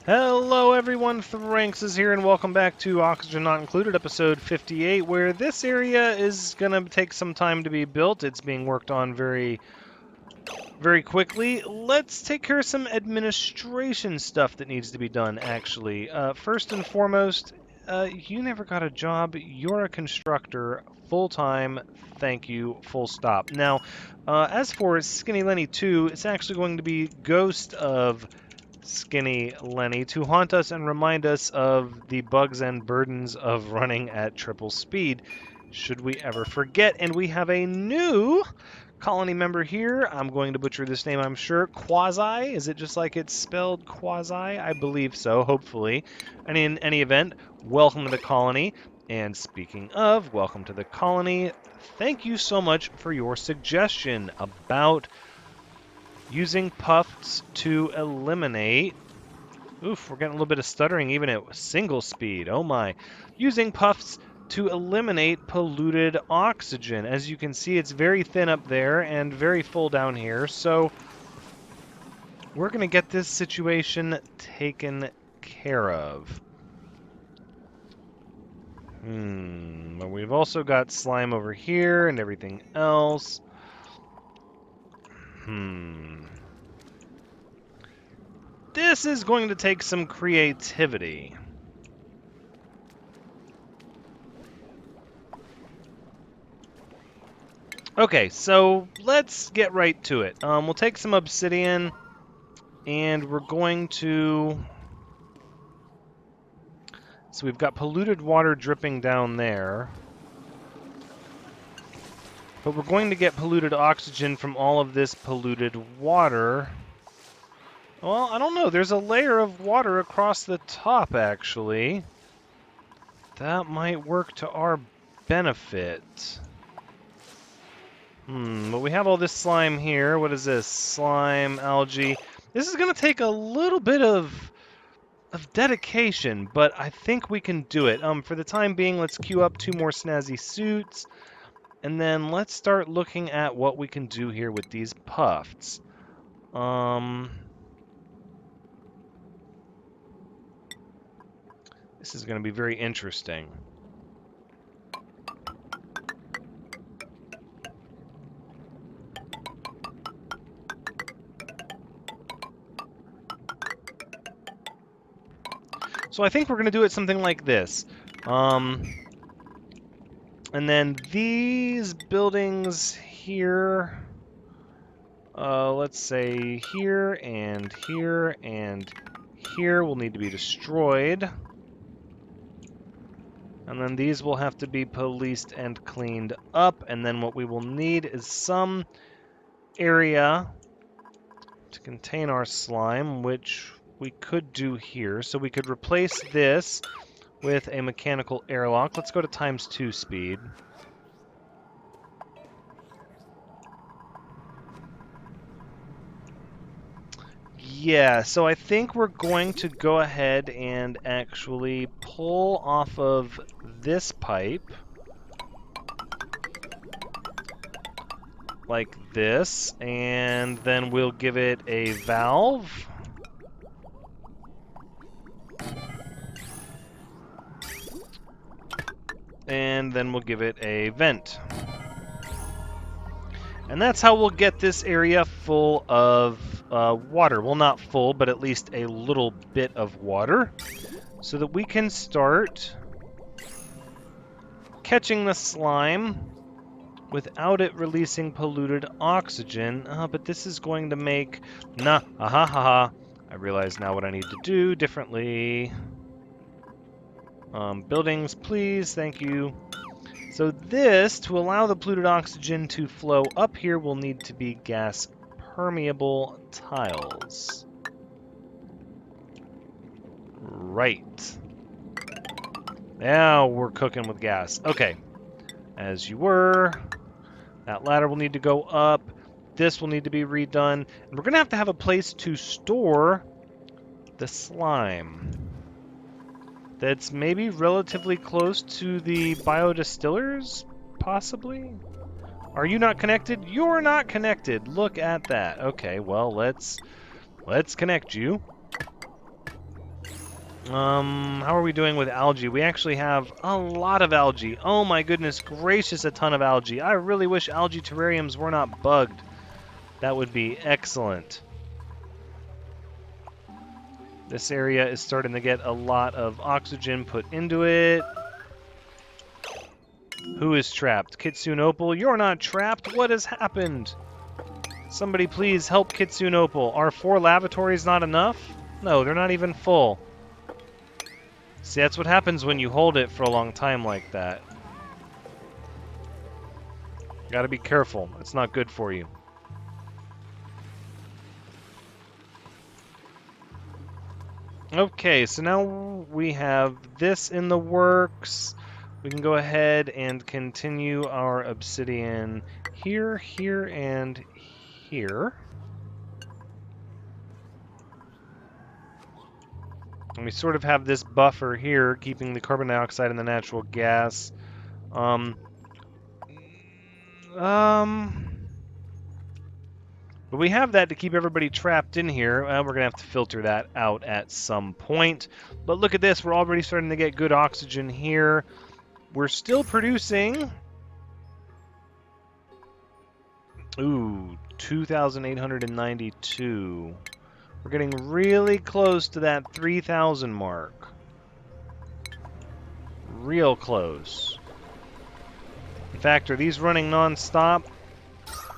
Hello everyone, Thranxes here, and welcome back to Oxygen Not Included, episode 58, where this area is going to take some time to be built. It's being worked on very quickly. Let's take care of some administration stuff that needs to be done, actually. First and foremost, you never got a job. You're a constructor, full-time, thank you, full stop. Now, as for Skinny Lenny 2, it's actually going to be Ghost of Skinny Lenny to haunt us and remind us of the bugs and burdens of running at triple speed, should we ever forget. And we have a new colony member here. I'm going to butcher this name, I'm sure. Quasi? Is it just like it's spelled quasi? I believe so, hopefully. And in any event, welcome to the colony. And speaking of, welcome to the colony. Thank you so much for your suggestion about using puffs to eliminate... Oof, we're getting a little bit of stuttering even at single speed. Oh my. Using puffs to eliminate polluted oxygen. As you can see, it's very thin up there and very full down here. So we're going to get this situation taken care of. But we've also got slime over here and everything else. This is going to take some creativity. Okay, so let's get right to it. We'll take some obsidian, and we're going to... So we've got polluted water dripping down there. But we're going to get polluted oxygen from all of this polluted water. Well, I don't know. There's a layer of water across the top, actually. That might work to our benefit. But we have all this slime here. What is this? Slime, algae. This is going to take a little bit of dedication, but I think we can do it. For the time being, let's queue up 2 more snazzy suits, and then let's start looking at what we can do here with these puffs. This is going to be very interesting. So I think we're going to do it something like this. And then these buildings here, let's say here and here and here will need to be destroyed. And then these will have to be policed and cleaned up. And then what we will need is some area to contain our slime, which we could do here. So we could replace this with a mechanical airlock. Let's go to ×2 speed. Yeah, so I think we're going to go ahead and actually pull off of this pipe like this, and then we'll give it a valve. And then we'll give it a vent. And that's how we'll get this area full of water. Well, not full, but at least a little bit of water, so that we can start catching the slime without it releasing polluted oxygen. But this is going to make... I realize now what I need to do differently. Buildings, please. Thank you. So this, to allow the polluted oxygen to flow up here, will need to be gas-permeable tiles. Right. Now we're cooking with gas. Okay. As you were. That ladder will need to go up. This will need to be redone. And we're going to have a place to store the slime. That's maybe relatively close to the biodistillers, possibly? Are you not connected? You're not connected. Look at that. Okay, well, let's connect you. How are we doing with algae? We actually have a lot of algae. Oh my goodness gracious, a ton of algae. I really wish algae terrariums were not bugged. That would be excellent. This area is starting to get a lot of oxygen put into it. Who is trapped? Kitsune Opal, you're not trapped. What has happened? Somebody please help Kitsune Opal. Are 4 lavatories not enough? No, they're not even full. See, that's what happens when you hold it for a long time like that. Gotta be careful. It's not good for you. Okay, so now we have this in the works. We can go ahead and continue our obsidian here, here, and here. And we sort of have this buffer here, keeping the carbon dioxide and the natural gas. But we have that to keep everybody trapped in here. We're going to have to filter that out at some point. But look at this. We're already starting to get good oxygen here. We're still producing... Ooh, 2,892. We're getting really close to that 3,000 mark. Real close. In fact, are these running non-stop?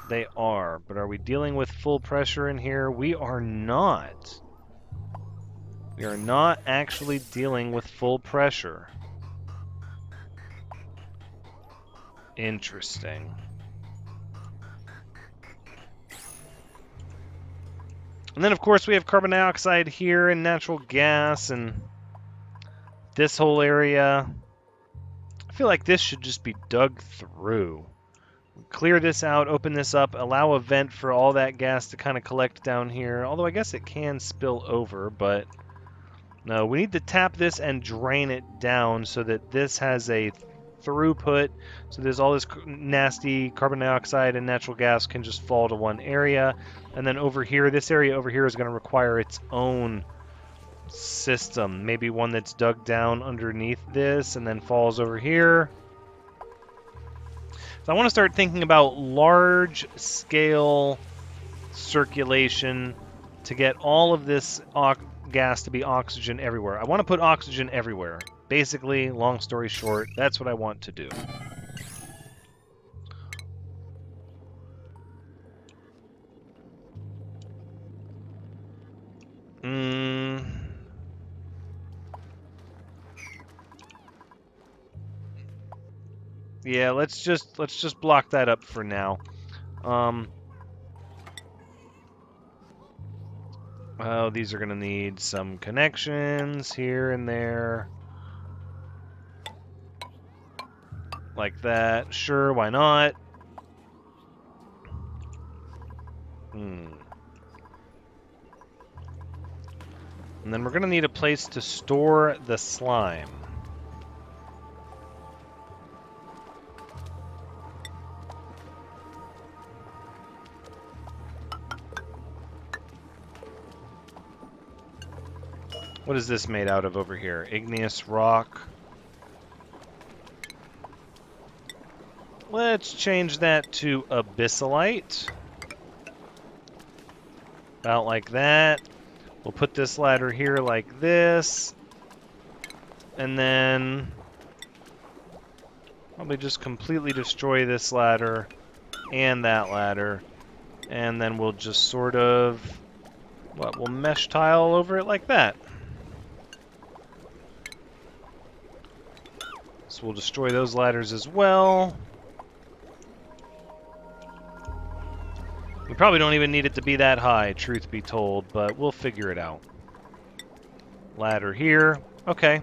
They are, but are we dealing with full pressure in here? We are not. We are not actually dealing with full pressure. Interesting. And then, of course, we have carbon dioxide here and natural gas and this whole area. I feel like this should just be dug through. Clear this out, open this up, allow a vent for all that gas to kind of collect down here. Although I guess it can spill over, but no, we need to tap this and drain it down so that this has a throughput. So there's all this nasty carbon dioxide and natural gas can just fall to one area. And then over here, this area over here is going to require its own system. Maybe one that's dug down underneath this and then falls over here. So I want to start thinking about large-scale circulation to get all of this gas to be oxygen everywhere. I want to put oxygen everywhere. Basically, long story short, that's what I want to do. Yeah, let's just block that up for now. Oh, these are going to need some connections here and there. Like that. Sure, why not? And then we're going to need a place to store the slime. What is this made out of over here? Igneous rock. Let's change that to abyssalite. About like that. We'll put this ladder here like this. And then probably just completely destroy this ladder and that ladder. And then we'll just sort of, we'll mesh tile over it like that. So we'll destroy those ladders as well. We probably don't even need it to be that high, truth be told, but we'll figure it out. Ladder here. Okay.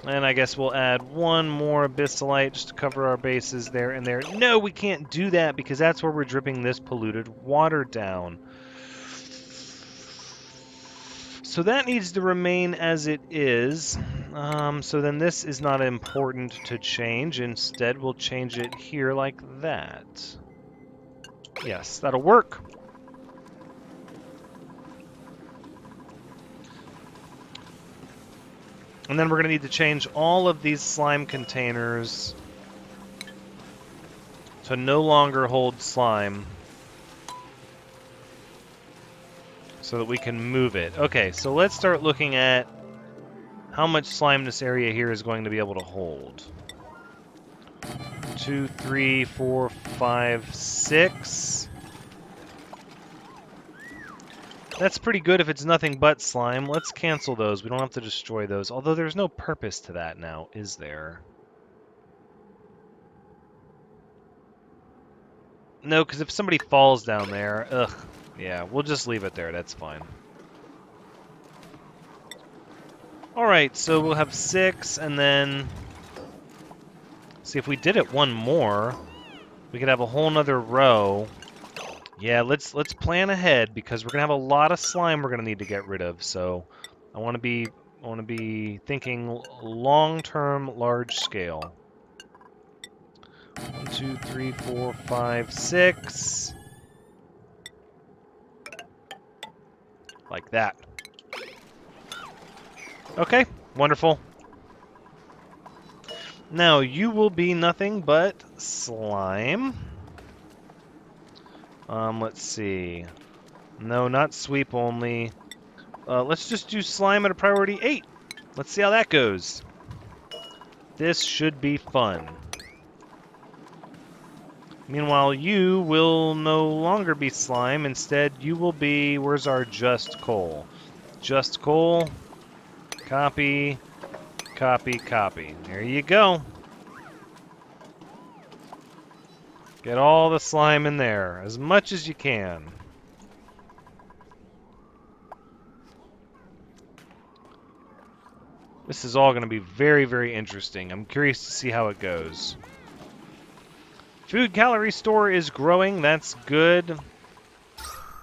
And I guess we'll add one more abyssalite just to cover our bases there and there. No, we can't do that because that's where we're dripping this polluted water down. So that needs to remain as it is. So then this is not important to change. Instead, we'll change it here like that. Yes, that'll work. And then we're going to need to change all of these slime containers to no longer hold slime so that we can move it. Okay, so let's start looking at how much slime this area here is going to be able to hold. 2, 3, 4, 5, 6. That's pretty good if it's nothing but slime. Let's cancel those. We don't have to destroy those. Although there's no purpose to that now, is there? No, because if somebody falls down there, ugh. Yeah, we'll just leave it there. That's fine. Alright, so we'll have 6, and then... See, if we did it one more, we could have a whole nother row. Yeah, let's plan ahead, because we're gonna have a lot of slime we're gonna need to get rid of. So I want to be thinking long-term, large scale. 1, 2, 3, 4, 5, 6. Like that. Okay, wonderful. Now you will be nothing but slime. Let's see. No, not sweep only. Let's just do slime at a priority 8. Let's see how that goes. This should be fun. Meanwhile, you will no longer be slime. Instead, you will be... Where's our just coal? Just coal. Copy. Copy, copy. There you go. Get all the slime in there, as much as you can. This is all going to be very, very interesting. I'm curious to see how it goes. Food calorie store is growing. That's good.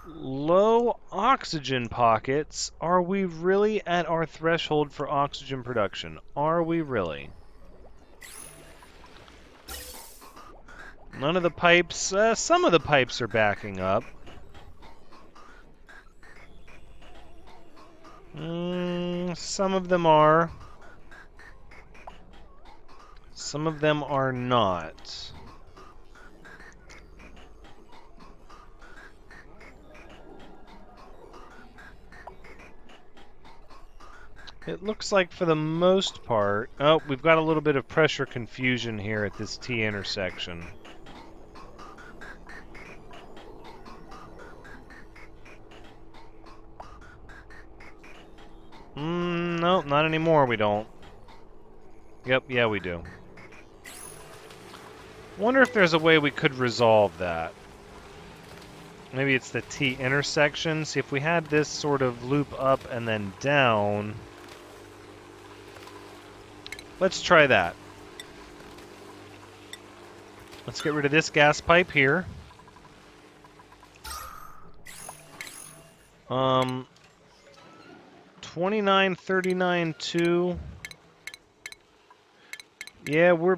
Low oxygen pockets. Are we really at our threshold for oxygen production? Are we really? None of the pipes... some of the pipes are backing up. Some of them are. Some of them are not. It looks like for the most part... Oh, we've got a little bit of pressure confusion here at this T intersection. No, not anymore, we don't. Yep, yeah, we do. Wonder if there's a way we could resolve that. Maybe it's the T intersection. See, if we had this sort of loop up and then down... Let's try that. Let's get rid of this gas pipe here. 29, 39, 2. Yeah, we're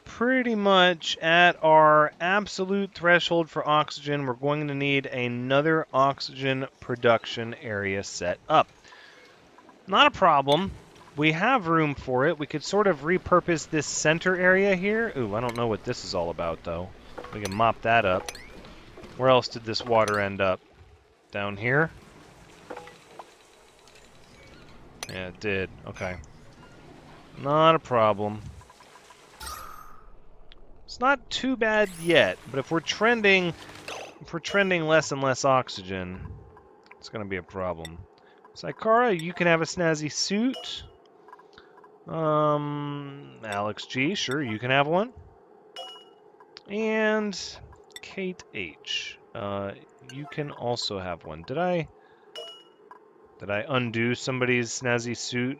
pretty much at our absolute threshold for oxygen. We're going to need another oxygen production area set up. Not a problem. We have room for it. We could sort of repurpose this center area here. Ooh, I don't know what this is all about, though. We can mop that up. Where else did this water end up? Down here? Yeah, it did. Okay. Not a problem. It's not too bad yet, but if we're trending less and less oxygen, it's going to be a problem. Saikara, you can have a snazzy suit. Alex G, sure, you can have one. And Kate H, you can also have one. Did I undo somebody's snazzy suit?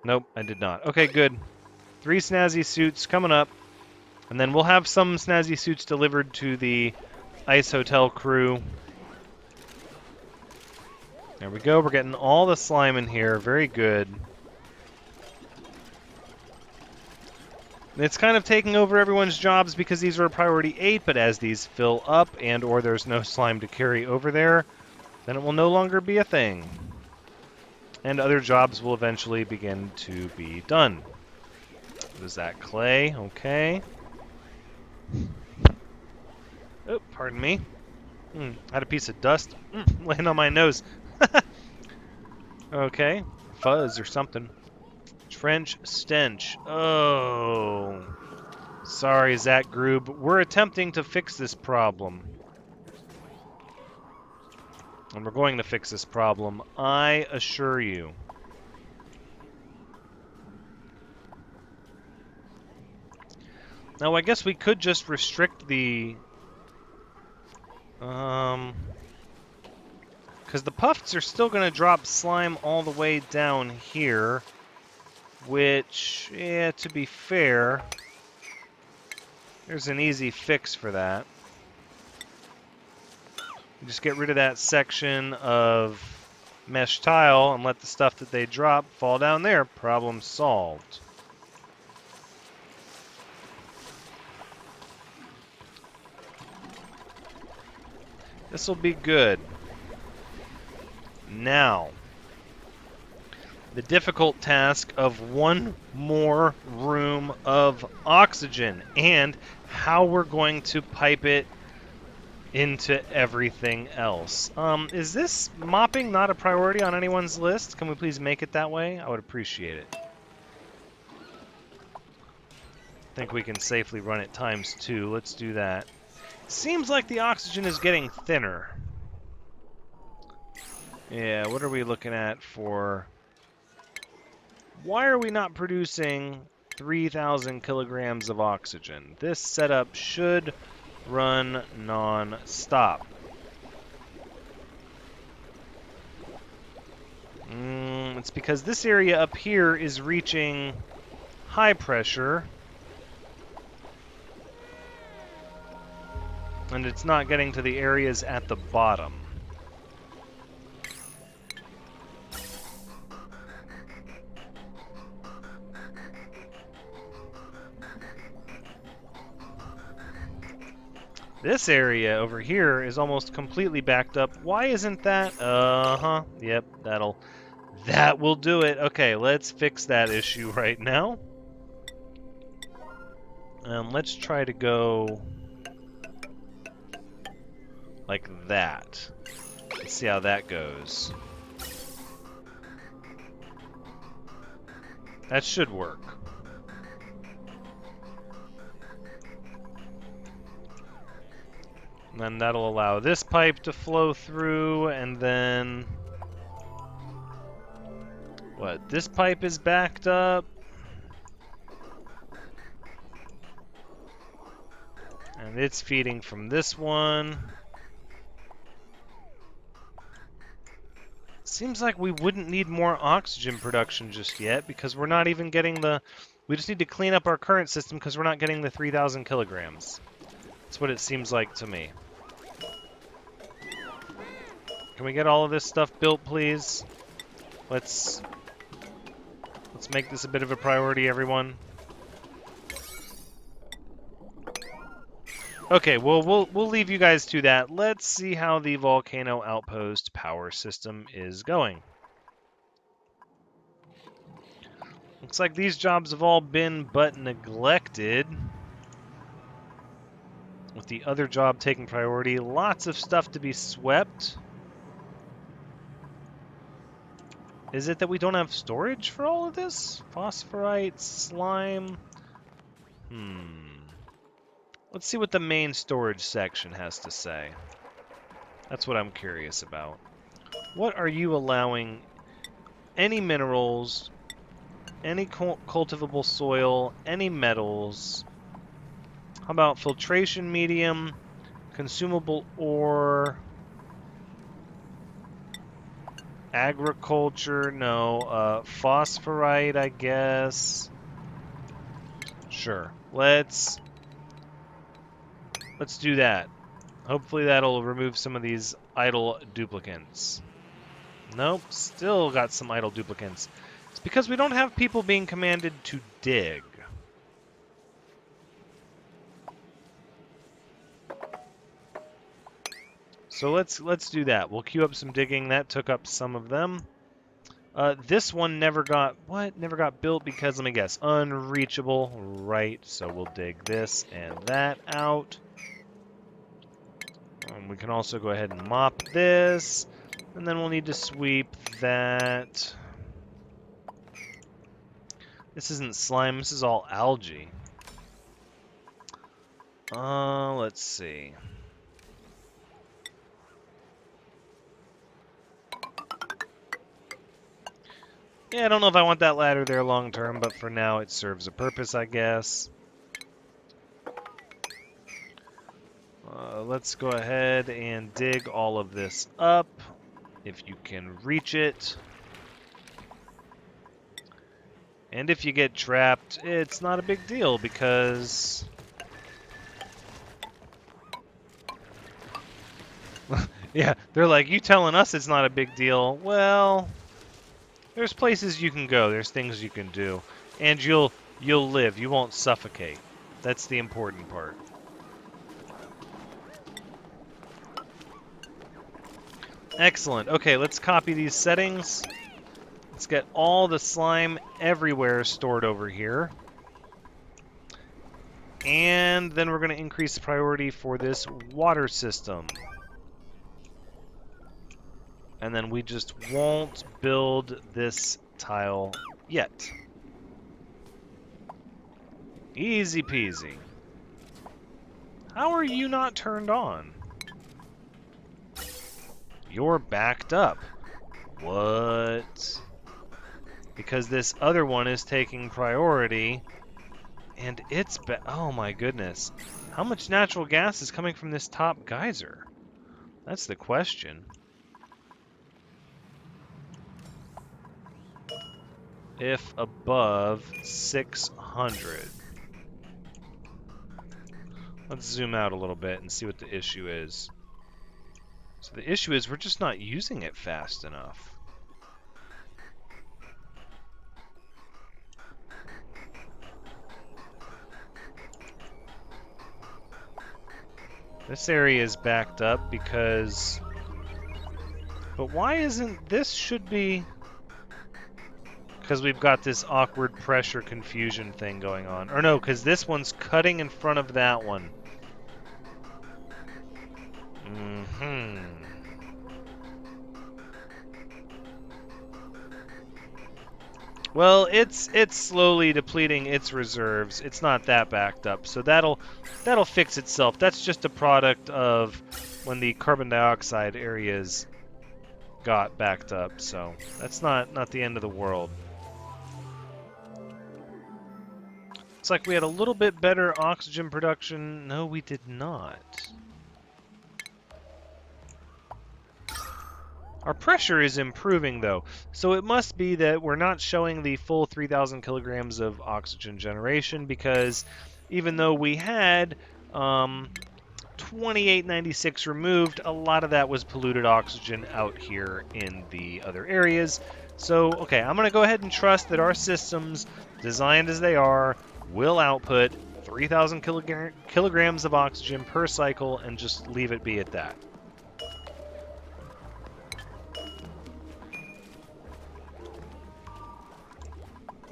Nope, I did not. Okay, good. 3 snazzy suits coming up. And then we'll have some snazzy suits delivered to the Ice Hotel crew. There we go. We're getting all the slime in here. Very good. It's kind of taking over everyone's jobs because these are a priority 8, but as these fill up and or there's no slime to carry over there, Then it will no longer be a thing. And other jobs will eventually begin to be done. What is that? Clay? Okay. Oh, pardon me. I had a piece of dust laying on my nose. Okay. Fuzz or something. Trench stench. Oh. Sorry, Zach Groob. We're attempting to fix this problem. And we're going to fix this problem, I assure you. Now, I guess we could just restrict the... Because the puffs are still going to drop slime all the way down here. Which, yeah, to be fair, there's an easy fix for that. Just get rid of that section of mesh tile and let the stuff that they drop fall down there. Problem solved. This will be good. Now, the difficult task of one more room of oxygen and how we're going to pipe it into everything else. Is this mopping not a priority on anyone's list? Can we please make it that way? I would appreciate it. I think we can safely run it ×2. Let's do that. Seems like the oxygen is getting thinner. Yeah, what are we looking at for... Why are we not producing 3,000 kilograms of oxygen? This setup should run non-stop. It's because this area up here is reaching high pressure. And it's not getting to the areas at the bottom. This area over here is almost completely backed up. Why isn't that? Yep, that will do it. Okay, let's fix that issue right now. Let's try to go like that. Let's see how that goes. That should work. And then that'll allow this pipe to flow through, and then... What, this pipe is backed up? And it's feeding from this one. Seems like we wouldn't need more oxygen production just yet, because we're not even getting the... We just need to clean up our current system because we're not getting the 3,000 kilograms. That's what it seems like to me. Can we get all of this stuff built, please? Let's make this a bit of a priority, everyone. Okay, well, we'll leave you guys to that. Let's see how the Volcano Outpost power system is going. Looks like these jobs have all been but neglected. With the other job taking priority, lots of stuff to be swept. Is it that we don't have storage for all of this? Phosphorite, slime... Let's see what the main storage section has to say. That's what I'm curious about. What are you allowing? Any minerals, any cultivable soil, any metals. How about filtration medium, consumable ore, agriculture, no, phosphorite, I guess. Sure, let's do that. Hopefully that'll remove some of these idle duplicants. Nope, still got some idle duplicants. It's because we don't have people being commanded to dig. So So let's do that. We'll queue up some digging. That took up some of them. This one never got built because, let me guess, unreachable. Right, so we'll dig this and that out. We can also go ahead and mop this, and then we'll need to sweep that. This isn't slime, this is all algae. Let's see. Yeah, I don't know if I want that ladder there long term, but for now it serves a purpose, I guess. Let's go ahead and dig all of this up, if you can reach it. And if you get trapped, it's not a big deal, because... yeah, they're like, you telling us it's not a big deal. Well, there's places you can go, there's things you can do. And you'll live, you won't suffocate. That's the important part. Excellent. Okay, let's copy these settings. Let's get all the slime everywhere stored over here. And then we're going to increase the priority for this water system. And then we just won't build this tile yet. Easy peasy. How are you not turned on? You're backed up. What? Because this other one is taking priority, and it's oh my goodness. How much natural gas is coming from this top geyser? That's the question. If above 600. Let's zoom out a little bit and see what the issue is. So the issue is we're just not using it fast enough. This area is backed up because... But why isn't this should be... Because we've got this awkward pressure confusion thing going on. Or no, because this one's cutting in front of that one. Well, it's slowly depleting its reserves. It's not that backed up, so that'll fix itself. That's just a product of when the carbon dioxide areas got backed up, so that's not the end of the world. Looks like we had a little bit better oxygen production. No, we did not. Our pressure is improving, though, so it must be that we're not showing the full 3,000 kilograms of oxygen generation, because even though we had 2896 removed, a lot of that was polluted oxygen out here in the other areas. So, okay, I'm going to go ahead and trust that our systems, designed as they are, will output 3,000 kilograms of oxygen per cycle, and just leave it be at that.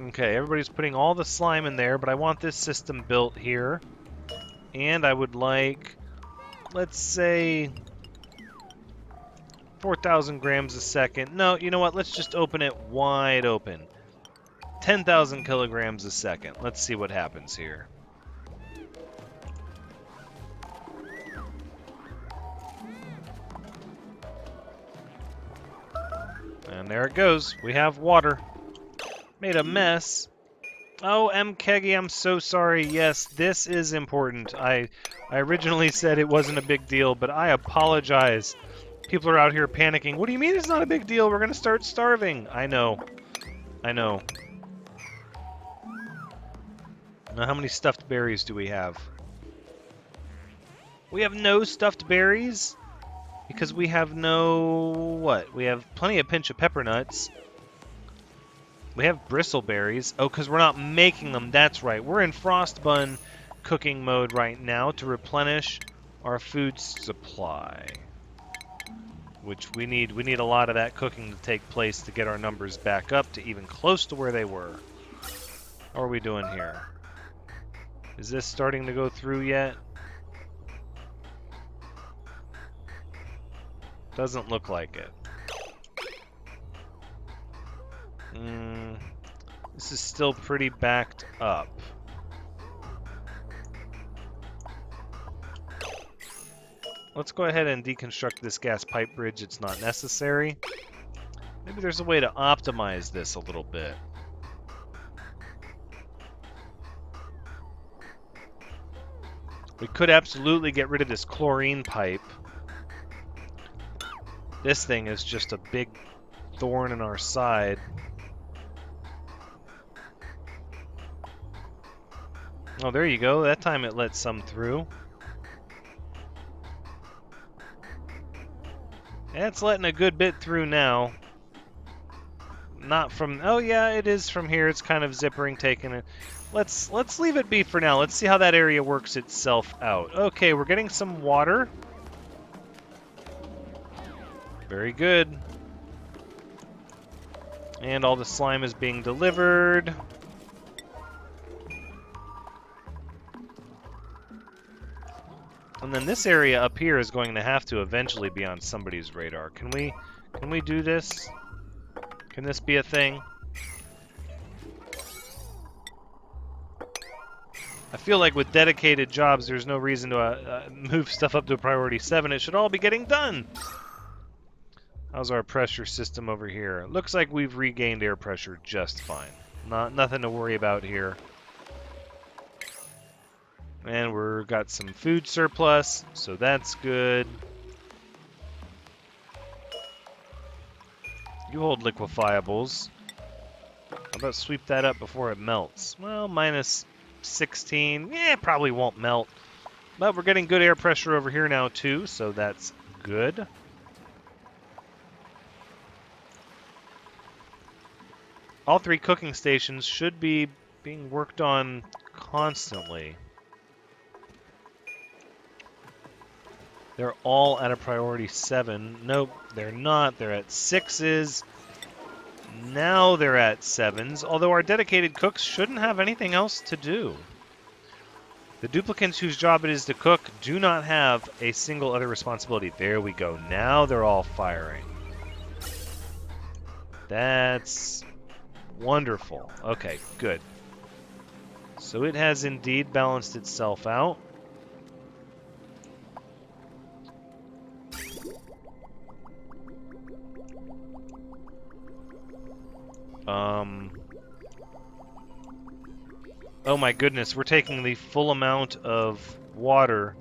Okay, everybody's putting all the slime in there, but I want this system built here. And I would like, let's say, 4,000 grams a second. No, you know what? Let's just open it wide open. 10,000 kilograms a second. Let's see what happens here. And there it goes. We have water. Made a mess. Oh, M. Keggy, I'm so sorry. Yes, this is important. I originally said it wasn't a big deal, but I apologize. People are out here panicking. What do you mean it's not a big deal? We're going to start starving. I know. I know. Now, how many stuffed berries do we have? We have no stuffed berries because we have no... what? We have plenty of pinch of pepper nuts. We have bristleberries. Oh, because we're not making them. That's right. We're in frost bun cooking mode right now to replenish our food supply. which we need a lot of that cooking to take place to get our numbers back up to even close to where they were. How are we doing here? Is this starting to go through yet? Doesn't look like it. This is still pretty backed up. Let's go ahead and deconstruct this gas pipe bridge. It's not necessary. Maybe there's a way to optimize this a little bit. We could absolutely get rid of this chlorine pipe. This thing is just a big thorn in our side. Oh, there you go. That time it let some through. It's letting a good bit through now. Not from... Oh, yeah, it is from here. It's kind of zippering, taking it. Let's leave it be for now. Let's see how that area works itself out. Okay, we're getting some water. Very good. And all the slime is being delivered. And then this area up here is going to have to eventually be on somebody's radar. Can we do this? Can this be a thing? I feel like with dedicated jobs, there's no reason to move stuff up to a priority 7. It should all be getting done. How's our pressure system over here? Looks like we've regained air pressure just fine. Nothing to worry about here. And we've got some food surplus, so that's good. You hold liquefiables. How about sweep that up before it melts? Well, minus 16. Yeah, it probably won't melt. But we're getting good air pressure over here now, too, so that's good. All 3 cooking stations should be being worked on constantly. They're all at a priority 7. Nope, they're not. They're at 6s. Now they're at 7s, although our dedicated cooks shouldn't have anything else to do. The duplicants whose job it is to cook do not have a single other responsibility. There we go. Now they're all firing. That's wonderful. Okay, good. So it has indeed balanced itself out. Oh my goodness, we're taking the full amount of water.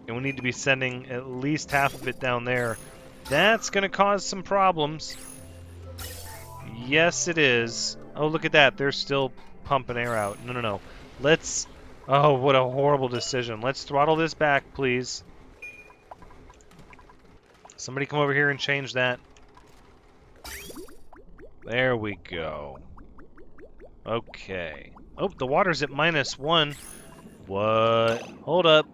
And we need to be sending at least half of it down there. That's going to cause some problems. Yes, it is. Oh, look at that. They're still pumping air out. No. Let's... Oh, what a horrible decision. Let's throttle this back, please. Somebody come over here and change that. There we go. Okay. Oh, the water's at -1. What? Hold up.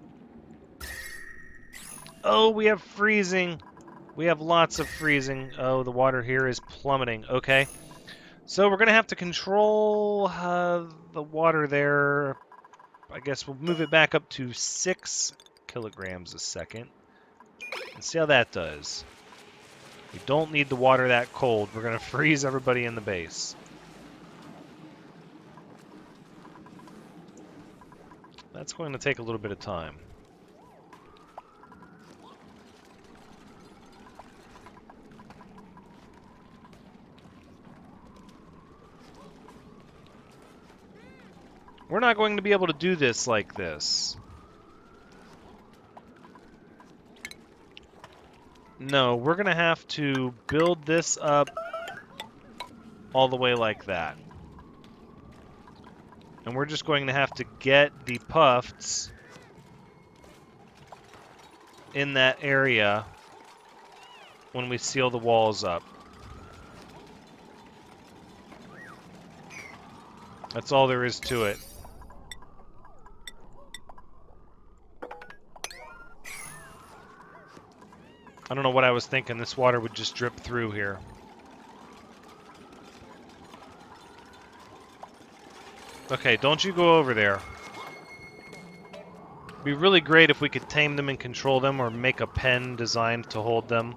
Oh, we have freezing. We have lots of freezing. Oh, the water here is plummeting. Okay. So we're going to have to control the water there. I guess we'll move it back up to 6 kilograms a second. Let's see how that does. We don't need the water that cold. We're going to freeze everybody in the base. That's going to take a little bit of time. We're not going to be able to do this like this. No, we're going to have to build this up all the way like that. And we're just going to have to get the puffs in that area when we seal the walls up. That's all there is to it. I don't know what I was thinking. This water would just drip through here. Okay, don't you go over there. It'd be really great if we could tame them and control them, or make a pen designed to hold them.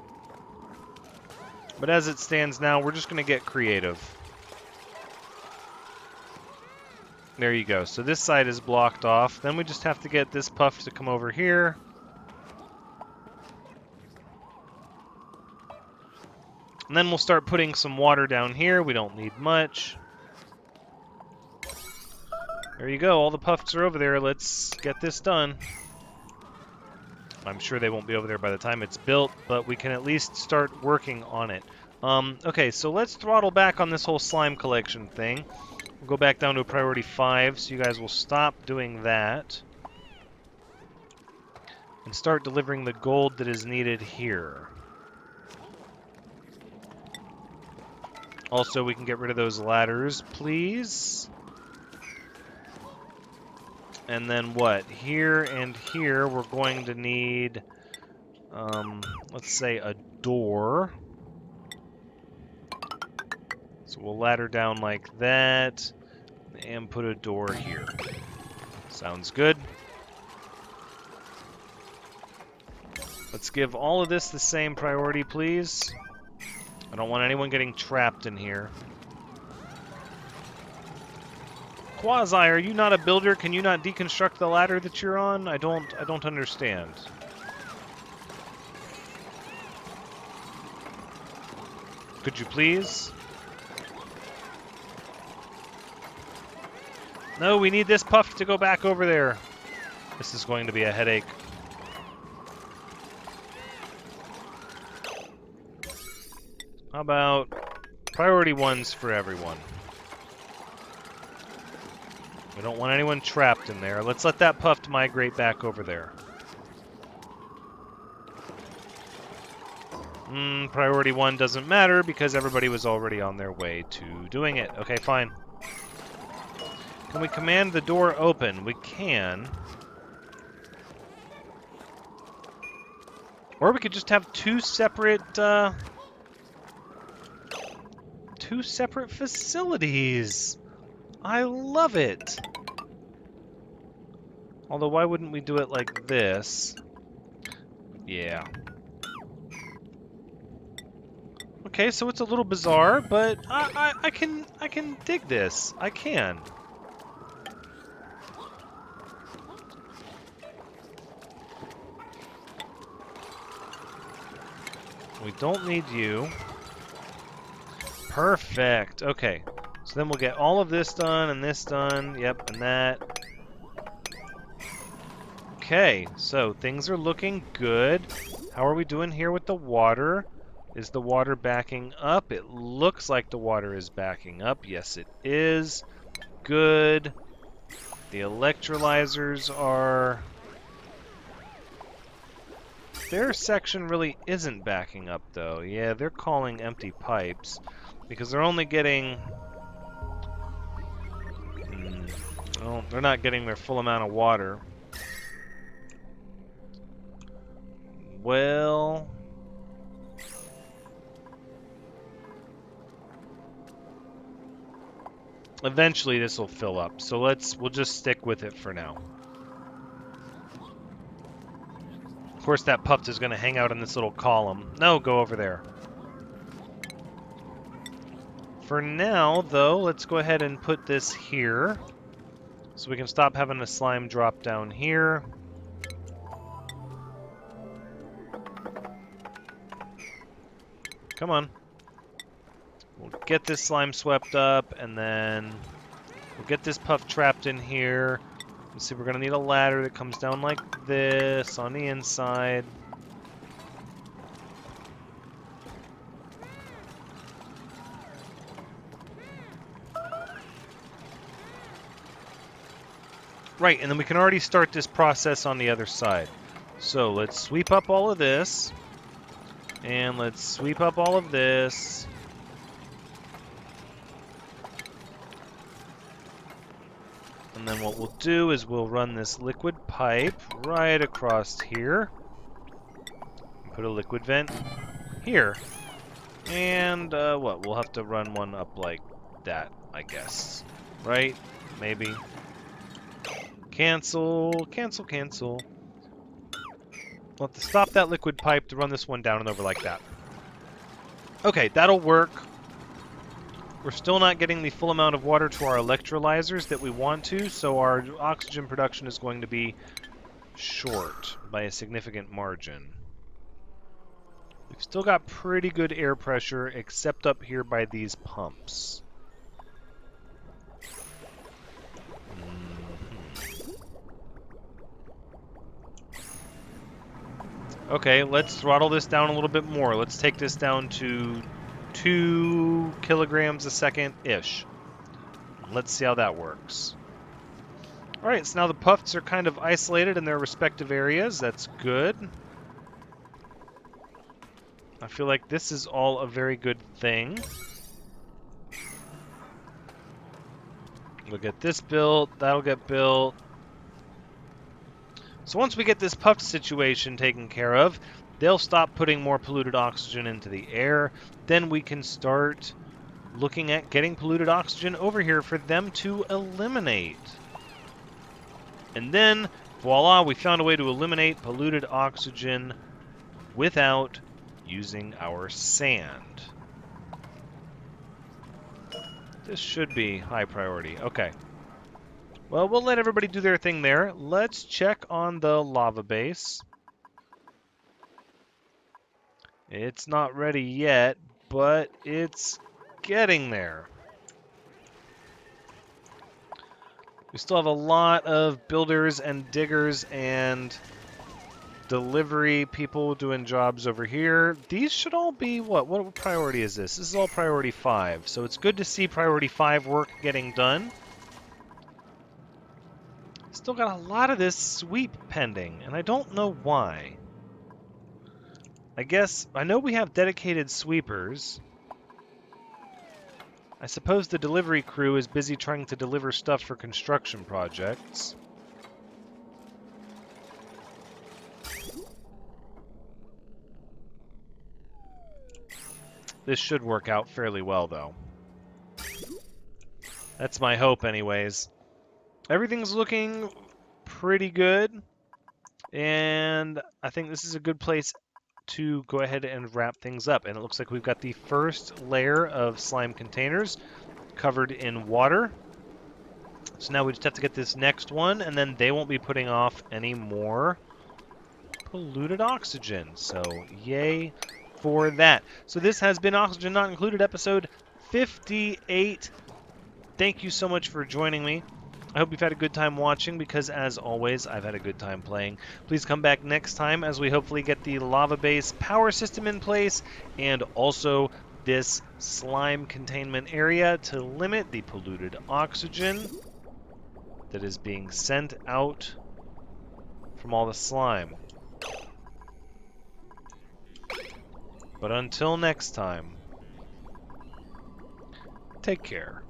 But as it stands now, we're just going to get creative. There you go. So this side is blocked off. Then we just have to get this puff to come over here. And then we'll start putting some water down here. We don't need much. There you go. All the puffs are over there. Let's get this done. I'm sure they won't be over there by the time it's built, but we can at least start working on it. Okay, so let's throttle back on this whole slime collection thing. We'll go back down to a priority 5, so you guys will stop doing that. And start delivering the gold that is needed here. Also, we can get rid of those ladders, please. And then what? Here and here, we're going to need, let's say, a door. So we'll ladder down like that, and put a door here. Sounds good. Let's give all of this the same priority, please. I don't want anyone getting trapped in here. Quasi, are you not a builder? Can you not deconstruct the ladder that you're on? I don't understand. Could you please? No, we need this puff to go back over there. This is going to be a headache. How about priority 1s for everyone? We don't want anyone trapped in there. Let's let that puff migrate back over there. Priority 1 doesn't matter because everybody was already on their way to doing it. Okay, fine. Can we command the door open? We can. Or we could just have two separate facilities. I love it. Although, why wouldn't we do it like this? Yeah. Okay, so it's a little bizarre, but I can dig this. I can. We don't need you. Perfect. Okay. So then we'll get all of this done and this done. Yep, and that. Okay, so things are looking good. How are we doing here with the water? Is the water backing up? It looks like the water is backing up. Yes, it is. Good. The electrolyzers are... Their section really isn't backing up, though. Yeah, they're calling empty pipes because they're only getting... Well, they're not getting their full amount of water. Well... Eventually this will fill up, so we'll just stick with it for now. Of course that pup is going to hang out in this little column. No, go over there. For now, though, let's go ahead and put this here. So we can stop having the slime drop down here. Come on. We'll get this slime swept up, and then we'll get this puff trapped in here. Let's see, we're going to need a ladder that comes down like this on the inside. Right, and then we can already start this process on the other side. So let's sweep up all of this. And let's sweep up all of this. And then what we'll do is we'll run this liquid pipe right across here. Put Put a liquid vent here. And, what? We'll have to run one up like that, I guess. Right? Maybe. Cancel, cancel, cancel. We'll have to stop that liquid pipe to run this one down and over like that. Okay, that'll work. We're still not getting the full amount of water to our electrolyzers that we want to, so our oxygen production is going to be short by a significant margin. We've still got pretty good air pressure, except up here by these pumps. Okay, let's throttle this down a little bit more. Let's take this down to 2 kilograms a second-ish. Let's see how that works. Alright, so now the puffs are kind of isolated in their respective areas. That's good. I feel like this is all a very good thing. We'll get this built. That'll get built. So once we get this puffed situation taken care of, they'll stop putting more polluted oxygen into the air. Then we can start looking at getting polluted oxygen over here for them to eliminate. And then, voila, we found a way to eliminate polluted oxygen without using our sand. This should be high priority. Okay. Well, we'll let everybody do their thing there. Let's check on the lava base. It's not ready yet, but it's getting there. We still have a lot of builders and diggers and delivery people doing jobs over here. These should all be what? What priority is this? This is all priority 5. So it's good to see priority 5 work getting done. Still got a lot of this sweep pending, and I don't know why. I guess, I know we have dedicated sweepers. I suppose the delivery crew is busy trying to deliver stuff for construction projects. This should work out fairly well, though. That's my hope, anyways. Everything's looking pretty good, and I think this is a good place to go ahead and wrap things up. And it looks like we've got the first layer of slime containers covered in water. So now we just have to get this next one, and then they won't be putting off any more polluted oxygen. So yay for that. So this has been Oxygen Not Included, episode 58. Thank you so much for joining me. I hope you've had a good time watching, because as always, I've had a good time playing. Please come back next time as we hopefully get the lava base power system in place, and also this slime containment area to limit the polluted oxygen that is being sent out from all the slime. But until next time, take care.